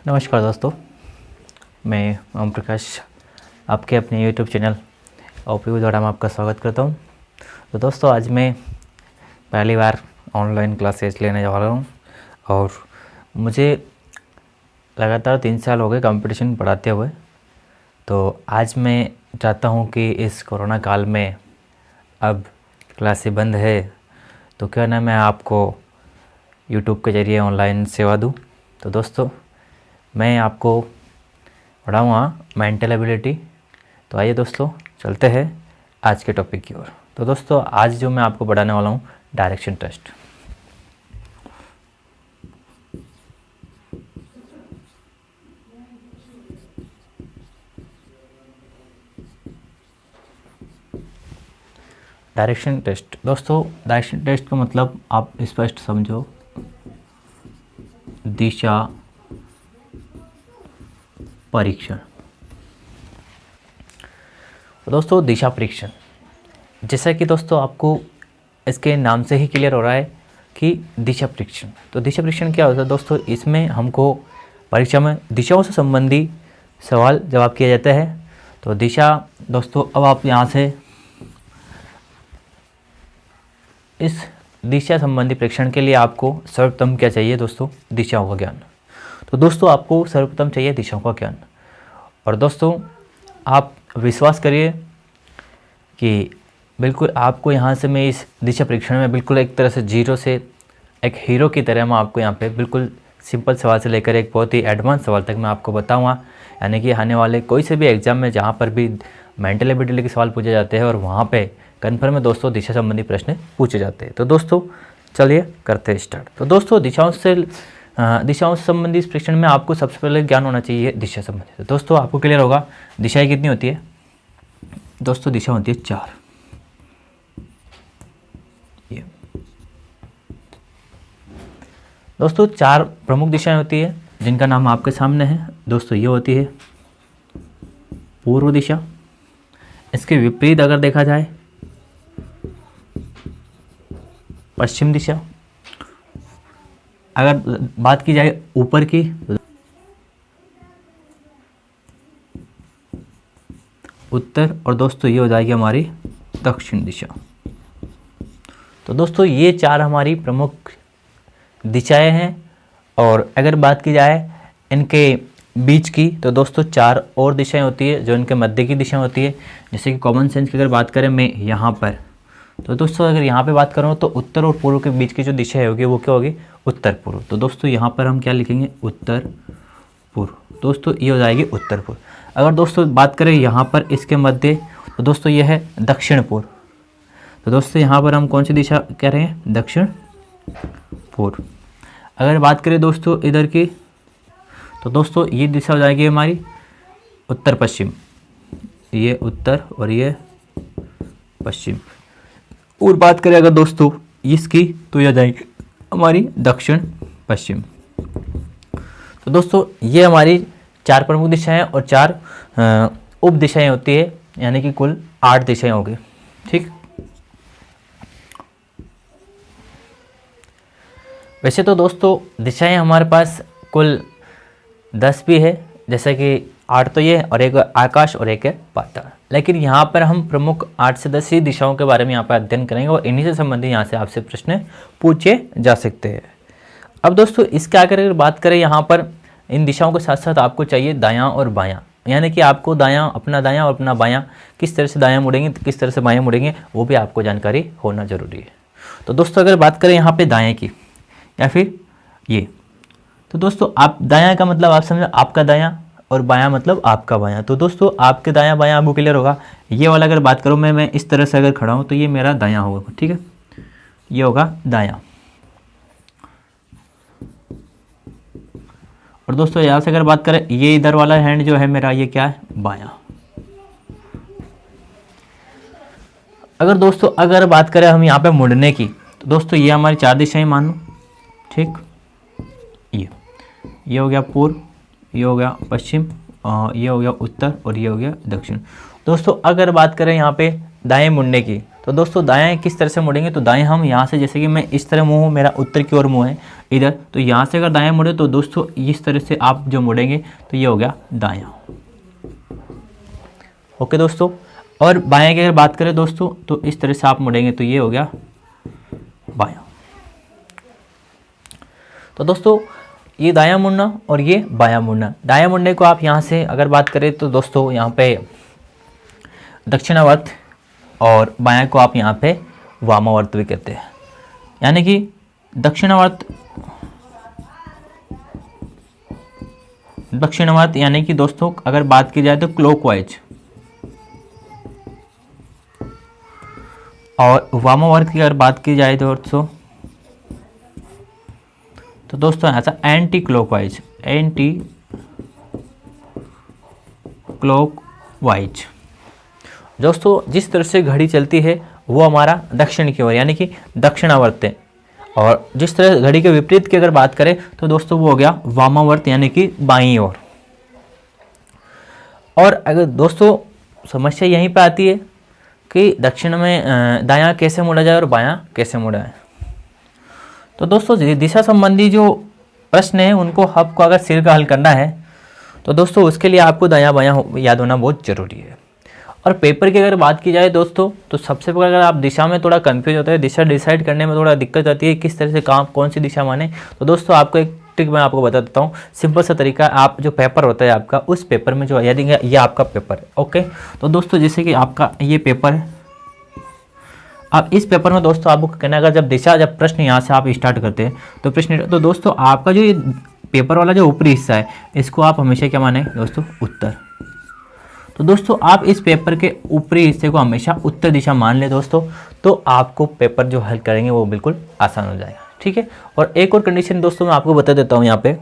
नमस्कार दोस्तों, मैं ओम प्रकाश आपके अपने YouTube चैनल ओपीयू द्वारा मैं आपका स्वागत करता हूं। तो दोस्तों, आज मैं पहली बार ऑनलाइन क्लासेस लेने जा रहा हूं और मुझे लगातार 3 साल हो गए कंपटीशन पढ़ाते हुए। तो आज मैं चाहता हूं कि इस कोरोना काल में अब क्लासें बंद है तो क्यों ना मैं आपको YouTube के ज़रिए ऑनलाइन सेवा दूं। तो दोस्तों, मैं आपको पढ़ाऊँगा मेंटल एबिलिटी। तो आइए दोस्तों, चलते हैं आज के टॉपिक की ओर। तो दोस्तों, आज जो मैं आपको पढ़ाने वाला हूँ डायरेक्शन टेस्ट। डायरेक्शन टेस्ट दोस्तों, डायरेक्शन टेस्ट का मतलब आप स्पष्ट समझो, दिशा परीक्षण। तो दोस्तों, दिशा परीक्षण जैसा कि दोस्तों आपको इसके नाम से ही क्लियर हो रहा है कि दिशा परीक्षण। तो दिशा परीक्षण क्या होता है दोस्तों? इसमें हमको परीक्षा में दिशाओं से संबंधी सवाल जवाब किया जाता है। तो दिशा दोस्तों, अब आप यहाँ से इस दिशा संबंधी परीक्षण के लिए आपको सर्वप्रथम क्या चाहिए दोस्तों? दिशाओं का ज्ञान। तो दोस्तों, आपको सर्वप्रथम चाहिए दिशाओं का ज्ञान। और दोस्तों, आप विश्वास करिए कि बिल्कुल आपको यहाँ से मैं इस दिशा परीक्षण में बिल्कुल एक तरह से जीरो से एक हीरो की तरह मैं आपको यहाँ पे बिल्कुल सिंपल सवाल से लेकर एक बहुत ही एडवांस सवाल तक मैं आपको बताऊँगा। यानी कि आने वाले कोई से भी एग्ज़ाम में जहाँ पर भी मेंटल एबिलिटी के सवाल पूछे जाते हैं और वहाँ पे कन्फर्म में दोस्तों दिशा संबंधी प्रश्न पूछे जाते हैं। तो दोस्तों, चलिए करते हैं स्टार्ट। तो दोस्तों, दिशाओं से संबंधी इस परीक्षण में आपको सबसे पहले ज्ञान होना चाहिए दिशा संबंधी। तो दोस्तों, आपको क्लियर होगा दिशाएं कितनी होती है दोस्तों? दिशा होती है 4। ये दोस्तों 4 प्रमुख दिशाएं होती है जिनका नाम आपके सामने है दोस्तों। ये होती है पूर्व दिशा, इसके विपरीत अगर देखा जाए पश्चिम दिशा, अगर बात की जाए ऊपर की उत्तर, और दोस्तों ये हो जाएगी हमारी दक्षिण दिशा। तो दोस्तों, ये 4 हमारी प्रमुख दिशाएं हैं। और अगर बात की जाए इनके बीच की तो दोस्तों 4 और दिशाएं होती है जो इनके मध्य की दिशा होती है। जैसे कि कॉमन सेंस की अगर बात करें मैं यहाँ पर, तो दोस्तों अगर यहाँ पे बात करूँ तो उत्तर और पूर्व के बीच की जो दिशा होगी वो क्या होगी? उत्तर पूर्व। तो दोस्तों यहाँ पर हम क्या लिखेंगे? उत्तर पूर्व। दोस्तों ये हो जाएगी उत्तर पूर्व। अगर दोस्तों बात करें यहाँ पर इसके मध्य, तो दोस्तों ये है दक्षिण पूर्व। तो दोस्तों यहाँ पर हम कौन सी दिशा कह रहे हैं? दक्षिण पूर्व। अगर बात करें दोस्तों इधर की, तो दोस्तों ये दिशा हो जाएगी हमारी उत्तर पश्चिम। ये उत्तर और ये पश्चिम। और बात करें अगर दोस्तों इसकी, तो यह जाएगी हमारी दक्षिण पश्चिम। तो दोस्तों ये हमारी 4 प्रमुख दिशाएं और 4 उप दिशाएं होती है, यानी कि कुल 8 दिशाएं होगी। ठीक। वैसे तो दोस्तों दिशाएं हमारे पास कुल 10 भी है, जैसे कि 8 तो ये और एक आकाश और एक है पाताल। लेकिन यहाँ पर हम प्रमुख 8 से 10 ही दिशाओं के बारे में यहाँ पर अध्ययन करेंगे और इन्हीं से संबंधित यहाँ से आपसे प्रश्न पूछे जा सकते हैं। अब दोस्तों इसके आगे अगर बात करें, यहाँ पर इन दिशाओं के साथ साथ आपको चाहिए दायां और बायां, यानी कि आपको अपना दायां और अपना बायां किस तरह से दायां मुड़ेंगे किस तरह से बायां मुड़ेंगे वो भी आपको जानकारी होना जरूरी है। तो दोस्तों अगर बात करें यहाँ पे दाएं की या फिर ये, तो दोस्तों आप दायां का मतलब आप समझो आपका दायां और बायां मतलब आपका बायां। तो दोस्तों आपके दायां बायां आपको क्लियर होगा। ये वाला अगर बात करूँ मैं इस तरह से अगर खड़ा हूँ तो ये मेरा दायां होगा। ठीक है, ये होगा दायां। और दोस्तों यहाँ से अगर बात करें, ये इधर वाला हैंड जो है मेरा, ये क्या है? बायां। अगर दोस्तों अगर बात करें हम यहाँ पे मुड़ने की, तो दोस्तों ये हमारी 4 दिशाएं मान लो। ठीक, ये हो गया पूर्व, ये हो गया पश्चिम, ये हो गया उत्तर और ये हो गया दक्षिण। दोस्तों अगर बात करें यहाँ पे दाएं मुड़ने की। तो दोस्तों दाएं किस तरह से मुड़ेंगे, तो दाएं हम यहाँ से, जैसे कि मैं इस तरह मुँह हूँ, मेरा उत्तर की ओर मुँह है इधर, तो यहाँ से अगर दाएं मुड़े तो दोस्तों इस तरह से आप जो मुड़ेंगे तो ये हो गया दायां। ओके दोस्तों, और बाएं की अगर बात करें दोस्तों तो इस तरह से आप मुड़ेंगे तो ये हो गया बायां। तो दोस्तों ये दायां मुड़ना और ये बायां मुड़ना। दायां मुड़ने को आप यहाँ से अगर बात करें तो दोस्तों यहाँ पे दक्षिणावर्त, और बायां को आप यहाँ पे वामावर्त भी कहते हैं। यानी कि दक्षिणावर्त यानी कि दोस्तों अगर बात की जाए तो क्लॉकवाइज, और वामावर्त की अगर बात की जाए तो दोस्तों ऐसा एंटी क्लॉकवाइज, दोस्तों जिस तरह से घड़ी चलती है वो हमारा दक्षिण की ओर यानी कि दक्षिणावर्त है, और जिस तरह घड़ी के विपरीत की अगर बात करें तो दोस्तों वो हो गया वामावर्त यानी कि बाईं ओर। और अगर दोस्तों समस्या यहीं पे आती है कि दक्षिण में दायां कैसे मुड़ा जाए और बायां कैसे मुड़ा है। तो दोस्तों दिशा संबंधी जो प्रश्न है उनको आपको अगर सिर का हल करना है तो दोस्तों उसके लिए आपको दायां बायां याद होना बहुत ज़रूरी है। और पेपर की अगर बात की जाए दोस्तों तो सबसे पहले अगर आप दिशा में थोड़ा कंफ्यूज होता है, दिशा डिसाइड करने में थोड़ा दिक्कत आती है किस तरह से काम कौन सी दिशा माने, तो दोस्तों आपको एक ट्रिक मैं आपको बता देता हूँ, सिंपल सा तरीका। आप जो पेपर होता है आपका, उस पेपर में जो यदि ये आपका पेपर है, ओके, तो दोस्तों जैसे कि आपका ये पेपर है, अब इस पेपर में दोस्तों आपको कहना है जब प्रश्न यहाँ से आप स्टार्ट करते हैं तो प्रश्न, तो दोस्तों आपका जो ये पेपर वाला जो ऊपरी हिस्सा है इसको आप हमेशा क्या माने दोस्तों, उत्तर। तो दोस्तों आप इस पेपर के ऊपरी हिस्से को हमेशा उत्तर दिशा मान ले दोस्तों, तो आपको पेपर जो हल करेंगे वो बिल्कुल आसान हो जाएगा, ठीक है। और एक और कंडीशन दोस्तों मैं आपको बता देता हूँ, यहाँ पे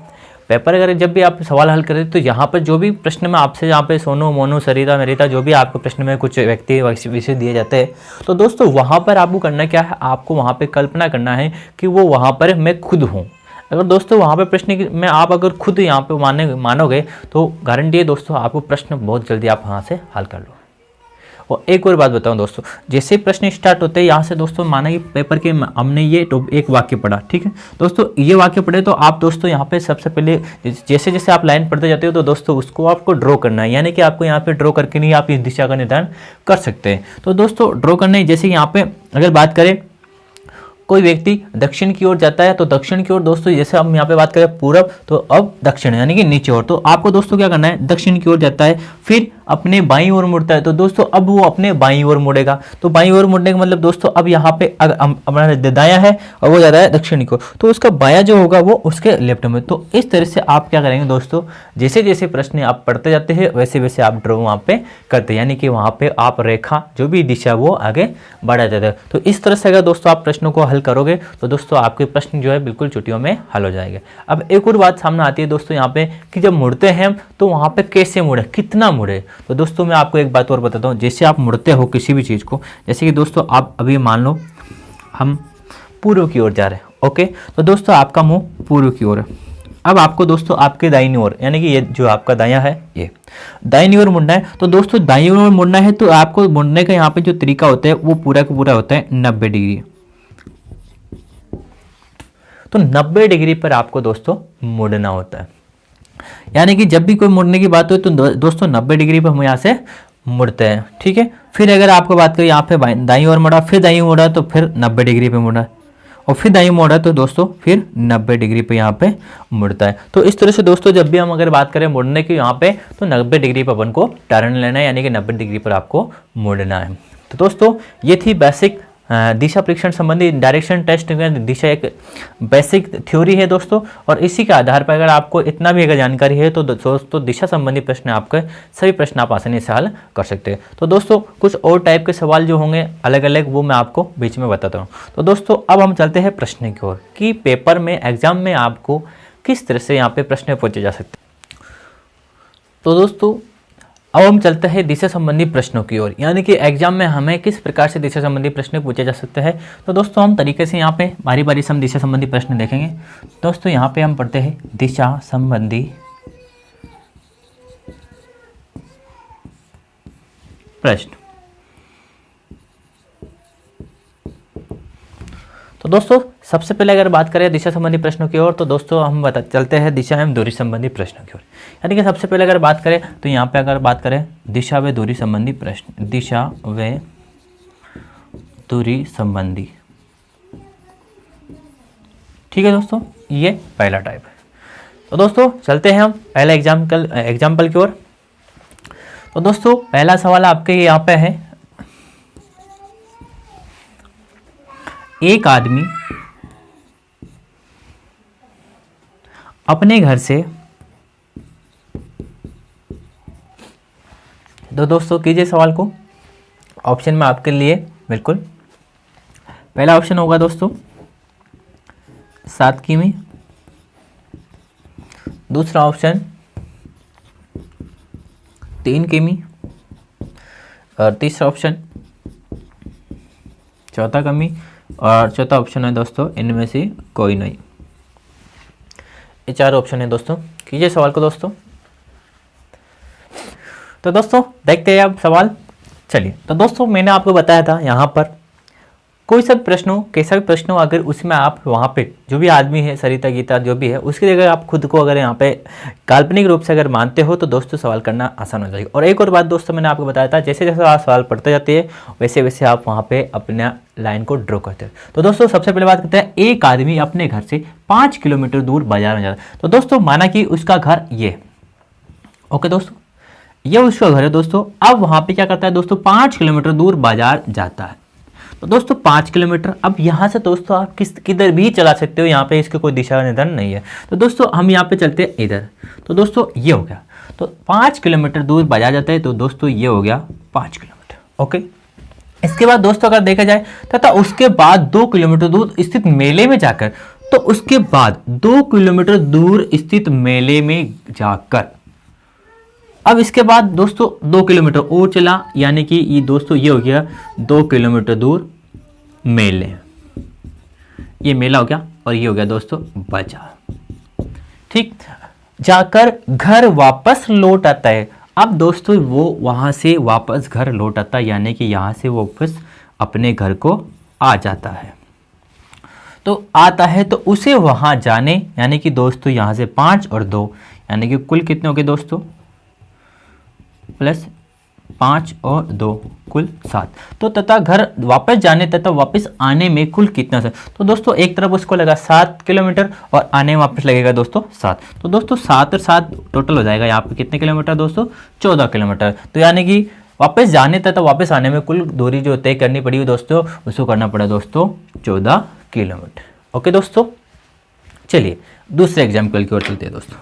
पेपर अगर जब भी आप सवाल हल करें तो यहाँ पर जो भी प्रश्न में आपसे यहाँ पे सोनू मोनू सरिता मेरिता जो भी आपको प्रश्न में कुछ व्यक्ति विषय दिए जाते हैं, तो दोस्तों वहाँ पर आपको करना क्या है, आपको वहाँ पे कल्पना करना है कि वो वहाँ पर मैं खुद हूँ। अगर दोस्तों वहाँ पे प्रश्न में आप अगर खुद यहाँ पे मानोगे तो गारंटी है दोस्तों आपको प्रश्न बहुत जल्दी आप वहाँ से हल कर लो। और एक और बात बताऊं दोस्तों, जैसे प्रश्न स्टार्ट होते हैं यहाँ से दोस्तों, माना कि पेपर के हमने ये एक वाक्य पढ़ा, ठीक है दोस्तों, ये वाक्य पढ़े तो आप दोस्तों यहाँ पे सबसे पहले जैसे जैसे आप लाइन पढ़ते जाते हो तो दोस्तों उसको आपको ड्रॉ करना है, यानी कि आपको यहाँ पे ड्रॉ करके नहीं आप इस दिशा का निर्धारण कर सकते हैं। तो दोस्तों ड्रॉ करने जैसे यहाँ पे अगर बात करें कोई व्यक्ति दक्षिण की ओर जाता है तो दक्षिण की ओर दोस्तों जैसे हम यहाँ पे बात करें पूरब तो अब दक्षिण यानी कि नीचे ओर, तो आपको दोस्तों क्या करना है, दक्षिण की ओर जाता है फिर अपने बाईं ओर मुड़ता है तो दोस्तों अब वो अपने बाईं ओर मुड़ेगा। तो बाईं ओर मुड़ने का मतलब दोस्तों अब यहाँ पे अपना दायां है और वो जा रहा है दक्षिण की ओर, तो उसका बायां जो होगा वो उसके लेफ्ट में। तो इस तरह से आप क्या करेंगे दोस्तों, जैसे जैसे प्रश्न आप पढ़ते जाते हैं वैसे वैसे आप ड्रॉ वहाँ पे करते हैं, यानी कि वहाँ पे आप रेखा जो भी दिशा वो आगे बढ़ा जाता है। तो इस तरह से अगर दोस्तों आप प्रश्नों को हल करोगे तो दोस्तों आपके प्रश्न जो है बिल्कुल चुटियों में हल हो जाएंगे। अब एक और बात सामने आती है दोस्तों यहाँ पे कि जब मुड़ते हैं तो वहाँ पे कैसे मुड़े, कितना मुड़े। तो दोस्तों मैं आपको एक बात और बताता हूँ, जैसे आप मुड़ते हो किसी भी चीज़ को, जैसे कि दोस्तों आप अभी मान लो हम पूर्व की ओर जा रहे हैं, ओके, तो दोस्तों आपका मुंह पूर्व की ओर है। अब आपको दोस्तों आपके दाहिनी ओर यानी कि ये जो आपका दायां है ये दाहिनी ओर मुड़ना है। तो दोस्तों दाहिनी ओर मुड़ना है तो आपको मुड़ने का यहाँ पे जो तरीका होता है वो पूरा का पूरा होता है 90 डिग्री। तो 90 डिग्री पर आपको दोस्तों मुड़ना होता है, यानी कि जब भी कोई मुड़ने की बात हो तो दोस्तों 90 डिग्री पर हम यहाँ से मुड़ते हैं, ठीक है। फिर अगर आपको बात करें यहाँ पे दाईं ओर मुड़ा, फिर दाईं मुड़ा तो फिर 90 डिग्री पे मुड़ा, और फिर दाईं मोड़ा तो दोस्तों फिर 90 डिग्री पे यहाँ पे मुड़ता है। तो इस तरह से दोस्तों जब भी हम अगर बात करें मुड़ने की यहाँ पे तो 90 डिग्री पर अपन को टर्न लेना है, यानी कि 90 डिग्री पर आपको मुड़ना है। तो दोस्तों ये थी बेसिक दिशा परीक्षण संबंधी डायरेक्शन टेस्ट दिशा एक बेसिक थ्योरी है दोस्तों, और इसी के आधार पर अगर आपको इतना भी अगर जानकारी है तो दोस्तों दिशा संबंधी प्रश्न आपके सभी प्रश्न आप आसानी से हल कर सकते हैं। तो दोस्तों कुछ और टाइप के सवाल जो होंगे अलग अलग वो मैं आपको बीच में बताता हूँ। तो दोस्तों अब हम चलते हैं प्रश्न की ओर कि पेपर में एग्जाम में आपको किस तरह से यहाँ पे प्रश्न पूछे जा सकते हैं। तो दोस्तों अब हम चलते हैं दिशा संबंधी प्रश्नों की ओर, यानी कि एग्जाम में हमें किस प्रकार से दिशा संबंधी प्रश्न पूछे जा सकते हैं। तो दोस्तों हम तरीके से यहाँ पे बारी बारी से हम दिशा संबंधी प्रश्न देखेंगे। दोस्तों यहाँ पे हम पढ़ते हैं दिशा संबंधी प्रश्न। तो दोस्तों सबसे पहले अगर बात करें दिशा संबंधी प्रश्नों की ओर, तो दोस्तों हम चलते हैं दिशा एवं दूरी संबंधी प्रश्नों की ओर। यानी कि सबसे पहले अगर बात करें तो यहाँ पे अगर बात करें दिशा व दूरी संबंधी प्रश्न, दिशा व दूरी संबंधी, ठीक है दोस्तों, ये पहला टाइप है। तो दोस्तों चलते हैं हम पहले एग्जाम्पल की ओर। तो दोस्तों पहला सवाल आपके यहाँ पे है, एक आदमी अपने घर से, तो दोस्तों कीजिए सवाल को, ऑप्शन में आपके लिए बिल्कुल पहला ऑप्शन होगा दोस्तों 7 किमी, दूसरा ऑप्शन 3 किमी और तीसरा ऑप्शन चौथा किमी और चौथा ऑप्शन है दोस्तों इनमें से कोई नहीं। ये 4 ऑप्शन है दोस्तों। कीजिए सवाल को दोस्तों। तो दोस्तों देखते हैं अब सवाल। चलिए, तो दोस्तों मैंने आपको बताया था यहाँ पर कोई सा प्रश्न, कैसा भी प्रश्न हो, अगर उसमें आप वहाँ पे जो भी आदमी है, सरिता गीता जो भी है, उसकी जगह आप खुद को अगर यहाँ पे काल्पनिक रूप से अगर मानते हो तो दोस्तों सवाल करना आसान हो जाएगा। और एक और बात दोस्तों मैंने आपको बताया था, जैसे जैसे आप सवाल पढ़ते जाते हैं वैसे वैसे आप वहाँ पे अपना लाइन को ड्रॉ करते हैं। तो दोस्तों सबसे पहले बात करते हैं, एक आदमी अपने घर से 5 किलोमीटर दूर बाजार में जाता है। तो दोस्तों माना कि उसका घर ये, ओके दोस्तों, ये उसका घर है दोस्तों। अब वहाँ पे क्या करता है दोस्तों, 5 किलोमीटर दूर बाजार जाता है। तो दोस्तों 5 किलोमीटर, अब यहाँ से दोस्तों आप किधर भी चला सकते हो, यहाँ पे इसके कोई दिशा निर्धारण नहीं है। तो दोस्तों हम यहाँ पे चलते हैं इधर। तो दोस्तों ये हो गया, तो 5 किलोमीटर दूर बाजार जाता है, तो दोस्तों ये हो गया 5 किलोमीटर, ओके। इसके बाद दोस्तों अगर देखा जाए तथा उसके बाद 2 किलोमीटर दूर स्थित मेले में जाकर, तो उसके बाद 2 किलोमीटर दूर स्थित मेले में जाकर, अब इसके बाद दोस्तों 2 किलोमीटर और चला, यानी कि ये दोस्तों ये हो गया 2 किलोमीटर दूर मेले, ये मेला हो गया और ये हो गया दोस्तों बाजार, ठीक। जाकर घर वापस लौट आता है। अब दोस्तों वो वहां से वापस घर लौट आता है, यानी कि यहां से वो वापस अपने घर को आ जाता है। तो आता है तो उसे वहां जाने, यानी कि दोस्तों यहां से 5 और 2, यानी कि कुल कितने हो गए दोस्तों, प्लस 5 और 2 कुल 7। तो तथा घर वापस जाने तथा वापस आने में कुल कितना है, तो दोस्तों एक तरफ उसको लगा 7 किलोमीटर और आने में वापस लगेगा दोस्तों 7। तो दोस्तों 7 और 7 टोटल हो जाएगा यहाँ पे कितने किलोमीटर दोस्तों, 14 किलोमीटर। तो यानी कि वापस जाने तथा वापस आने में कुल दूरी जो तय करनी पड़ी दोस्तों, उसको करना पड़ा दोस्तों 14 किलोमीटर, ओके दोस्तों। चलिए दूसरे एग्जाम्पल की ओर चलते हैं दोस्तों।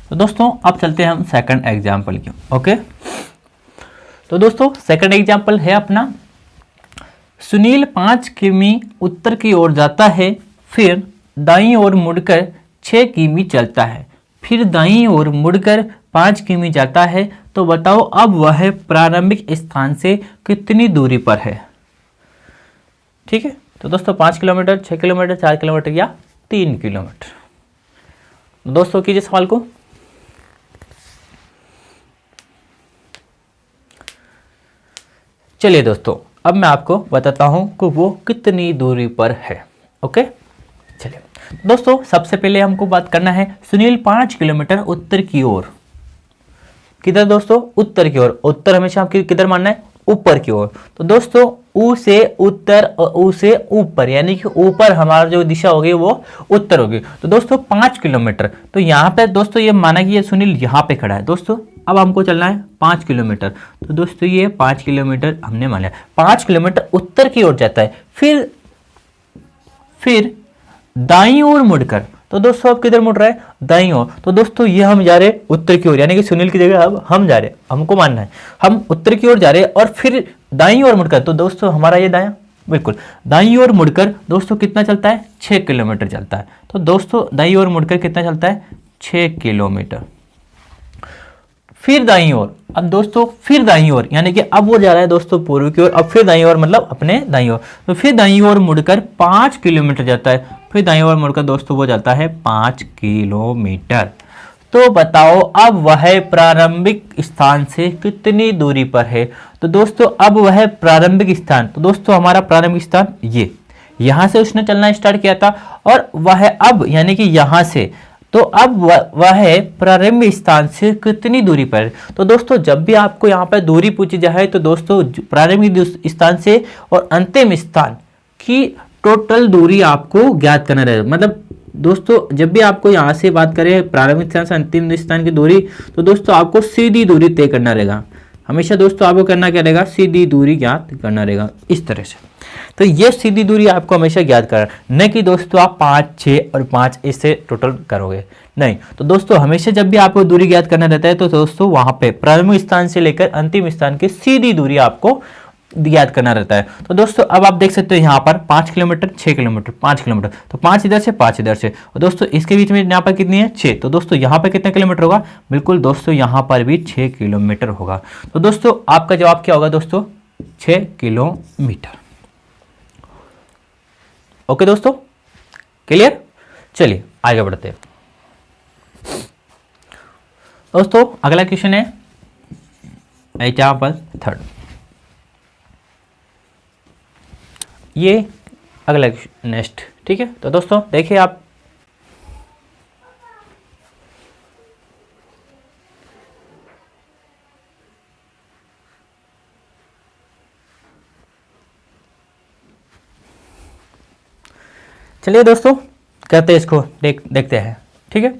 तो दोस्तों अब चलते हैं हम सेकंड एग्जाम्पल की, ओके। तो दोस्तों सेकंड एग्जाम्पल है अपना, सुनील 5 किमी उत्तर की ओर जाता है, फिर दाईं ओर मुड़कर 6 किमी चलता है, फिर दाईं ओर मुड़कर 5 किमी जाता है। तो बताओ अब वह प्रारंभिक स्थान से कितनी दूरी पर है, ठीक है। तो दोस्तों 5 किलोमीटर, 6 किलोमीटर, 4 किलोमीटर या 3 किलोमीटर। दोस्तों कीजिए सवाल को। चलिए दोस्तों अब मैं आपको बताता हूं कि वो कितनी दूरी पर है, ओके। चलिए दोस्तों सबसे पहले हमको बात करना है, सुनील 5 किलोमीटर उत्तर की ओर, किधर दोस्तों, उत्तर की ओर। उत्तर हमेशा आपकी किधर मानना है, ऊपर की ओर। तो दोस्तों ऊ से उत्तर और ऊ से ऊपर, यानी कि ऊपर हमारा जो दिशा होगी वो उत्तर होगी। तो दोस्तों 5 किलोमीटर, तो यहाँ पे दोस्तों ये माना कि ये सुनील यहाँ पे खड़ा है दोस्तों। अब हमको चलना है 5 किलोमीटर, तो दोस्तों ये 5 किलोमीटर हमने मान लिया, 5 किलोमीटर उत्तर की ओर जाता है, फिर दाईं ओर मुड़कर, तो दोस्तों अब किधर मुड़ रहा है, दाईं ओर। तो दोस्तों ये हम जा रहे हैं उत्तर की ओर, यानी कि सुनील की जगह अब हम जा रहे हैं, हमको मानना है हम उत्तर की ओर जा रहे हैं, और फिर दाईं ओर मुड़कर, तो दोस्तों हमारा ये दायां, बिल्कुल दाईं ओर मुड़कर दोस्तों कितना चलता है, 6 किलोमीटर चलता है। तो दोस्तों दाईं ओर मुड़कर कितना चलता है, 6 किलोमीटर। फिर दाईं ओर, अब दोस्तों फिर दाईं ओर, यानी कि अब वो जा रहा है दोस्तों पूर्व की ओर, अब फिर दाईं ओर मतलब अपने दाईं ओर, तो फिर दाईं ओर मुड़कर 5 किलोमीटर जाता है, फिर दाईं ओर मुड़कर दोस्तों वो जाता है 5 किलोमीटर। तो बताओ अब वह प्रारंभिक स्थान से कितनी दूरी पर है। तो दोस्तों अब वह प्रारंभिक स्थान, तो दोस्तों हमारा प्रारंभिक स्थान ये, यहाँ से उसने चलना स्टार्ट किया था और वह अब यानी कि यहाँ से, तो अब वह प्रारंभिक स्थान से कितनी दूरी पर। तो दोस्तों जब भी आपको यहाँ पर दूरी पूछी जाए तो दोस्तों प्रारंभिक स्थान से और अंतिम स्थान की टोटल दूरी आपको ज्ञात करना रहेगा। मतलब दोस्तों जब भी आपको यहाँ से बात करें प्रारंभिक स्थान से अंतिम स्थान की दूरी, तो दोस्तों आपको सीधी दूरी तय करना रहेगा। हमेशा दोस्तों आपको करना क्या रहेगा, सीधी दूरी ज्ञात करना रहेगा इस तरह से। तो ये सीधी दूरी आपको हमेशा ज्ञात करना, न कि दोस्तों आप 5, 6 और 5 इससे टोटल करोगे, नहीं। तो दोस्तों हमेशा जब भी आपको दूरी ज्ञात करना रहता है तो दोस्तों वहां पे प्रारंभिक स्थान से लेकर अंतिम स्थान की सीधी दूरी आपको ज्ञात करना रहता है। तो दोस्तों अब आप देख सकते हो यहाँ पर 5 किलोमीटर, 6 किलोमीटर, 5 किलोमीटर, तो 5 इधर से 5 इधर से, और दोस्तों इसके बीच में यहाँ पर कितनी है, 6। तो दोस्तों यहाँ पर कितना किलोमीटर होगा, बिल्कुल दोस्तों यहाँ पर भी 6 किलोमीटर होगा। तो दोस्तों आपका जवाब क्या होगा दोस्तों, 6 किलोमीटर। ओके दोस्तों, क्लियर। चलिए आगे बढ़ते हैं दोस्तों। अगला क्वेश्चन है एग्जाम्पल 3। ये अगला नेक्स्ट, ठीक है। तो दोस्तों देखिए आप, चलिए दोस्तों करते हैं इसको, देखते हैं, ठीक है।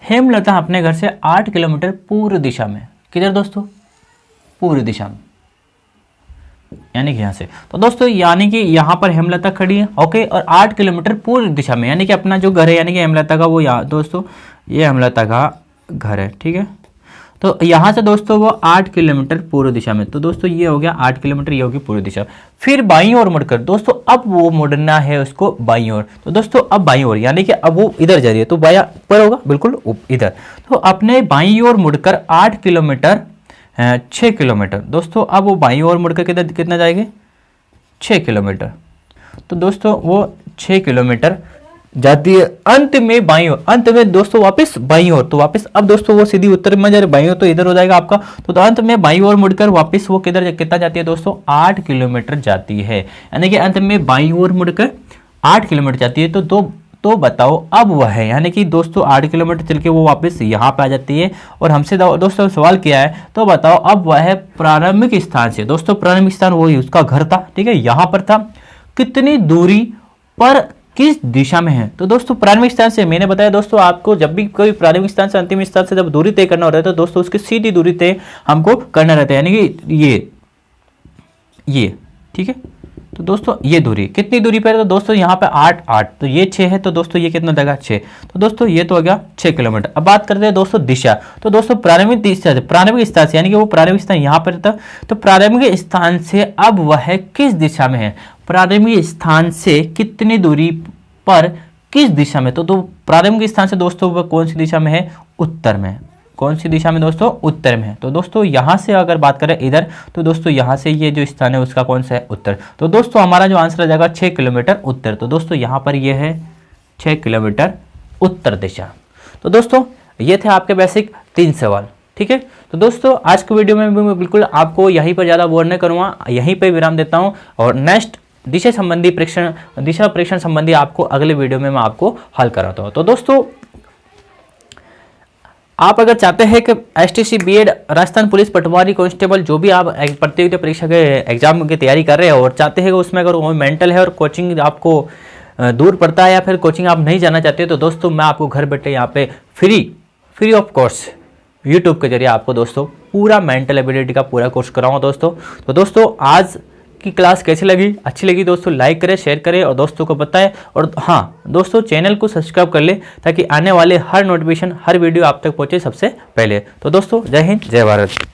हेमलता अपने घर से 8 किलोमीटर पूर्व दिशा में, किधर दोस्तों, पूर्व दिशा में, यानी कि यहाँ से। तो दोस्तों यानी कि यहाँ पर हेमलता खड़ी है, ओके, और 8 किलोमीटर पूर्व दिशा में, यानी कि अपना जो घर है यानी कि हेमलता का, वो यहाँ दोस्तों ये हेमलता का घर है, ठीक है। तो यहाँ से दोस्तों वो 8 किलोमीटर पूर्व दिशा में, तो दोस्तों ये हो गया 8 किलोमीटर, ये होगी पूर्व दिशा। फिर बाईं ओर मुड़कर दोस्तों अब वो मुड़ना है उसको बाईं ओर। तो दोस्तों अब बाईं ओर यानी कि अब वो इधर जा रही है, तो बाया पर होगा बिल्कुल इधर। तो अपने बाईं ओर मुड़कर 8 किलोमीटर 6 किलोमीटर, दोस्तों अब वो बाईं ओर मुड़कर कितना जाएगी, 6 किलोमीटर। तो दोस्तों वो 6 किलोमीटर जाती है, अंत में बाईं ओर, अंत में दोस्तों वापस बाईं ओर। तो वापस अब दोस्तों वो सीधी उत्तर में जा रही, बाईं ओर तो इधर हो जाएगा आपका। तो अंत में बाईं ओर मुड़कर वापस वो कितना जाती है दोस्तों, 8 किलोमीटर जाती है, यानी कि अंत में बाईं ओर मुड़कर 8 किलोमीटर जाती है। तो बताओ अब वह है, यानी कि दोस्तों 8 किलोमीटर चल के वो वापस यहाँ पे आ जाती है। और हमसे दोस्तों सवाल किया है, तो बताओ अब वह है प्रारंभिक स्थान से, दोस्तों प्रारंभिक स्थान वही उसका घर था, ठीक है, यहाँ पर था, कितनी दूरी पर किस दिशा में है। तो दोस्तों प्रारंभिक स्थान से मैंने बताया दोस्तों, आपको जब भी कोई प्रारंभिक स्थान से अंतिम स्थान से जब दूरी तय करना होता है तो दोस्तों उसकी सीधी दूरी तय हमको करना रहता है, यानी कि ये ठीक है। तो दोस्तों ये दूरी कितनी दूरी पर है, तो दोस्तों यहाँ पे 8, तो ये 6 है, तो दोस्तों ये कितना देगा 6। तो दोस्तों ये तो हो गया 6 किलोमीटर। अब बात करते हैं दोस्तों दिशा। तो दोस्तों प्रारंभिक स्थान से यानी कि वो प्रारंभिक स्थान यहाँ पर था, तो प्रारंभिक स्थान से अब वह किस दिशा में है, प्रारंभिक स्थान से कितनी दूरी पर किस दिशा में। तो प्रारंभिक स्थान से दोस्तों वह कौन सी दिशा में है, उत्तर में। कौन सी दिशा में दोस्तों, उत्तर में है। तो दोस्तों यहाँ से अगर बात करें इधर, तो दोस्तों यहाँ से ये जो स्थान है उसका कौन सा है, उत्तर। तो दोस्तों हमारा जो आंसर आ जाएगा 6 किलोमीटर उत्तर। तो दोस्तों यहाँ पर ये है 6 किलोमीटर उत्तर दिशा। तो दोस्तों ये थे आपके बेसिक 3 सवाल, ठीक है। तो दोस्तों आज के वीडियो में मैं बिल्कुल आपको यहीं पर ज़्यादा बोर नहीं करूँगा, यहीं पर विराम देता हूँ, और नेक्स्ट दिशा परीक्षण संबंधी आपको अगले वीडियो में मैं आपको हल कराता हूँ। तो दोस्तों आप अगर चाहते हैं कि एसटीसी बीएड राजस्थान पुलिस पटवारी कांस्टेबल जो भी आप प्रतियोगिता परीक्षा के एग्जाम की तैयारी कर रहे हो और चाहते हैं कि उसमें अगर कोई मेंटल है और कोचिंग आपको दूर पड़ता है या फिर कोचिंग आप नहीं जाना चाहते, तो दोस्तों मैं आपको घर बैठे यहाँ पे फ्री ऑफ कोर्स यूट्यूब के जरिए आपको दोस्तों पूरा मेंटल एबिलिटी का पूरा कोर्स कराऊंगा दोस्तों। तो दोस्तों आज की क्लास कैसी लगी, अच्छी लगी दोस्तों लाइक करें, शेयर करें और दोस्तों को बताएं। और हाँ दोस्तों चैनल को सब्सक्राइब कर ले ताकि आने वाले हर नोटिफिकेशन हर वीडियो आप तक पहुंचे सबसे पहले। तो दोस्तों जय हिंद जय भारत।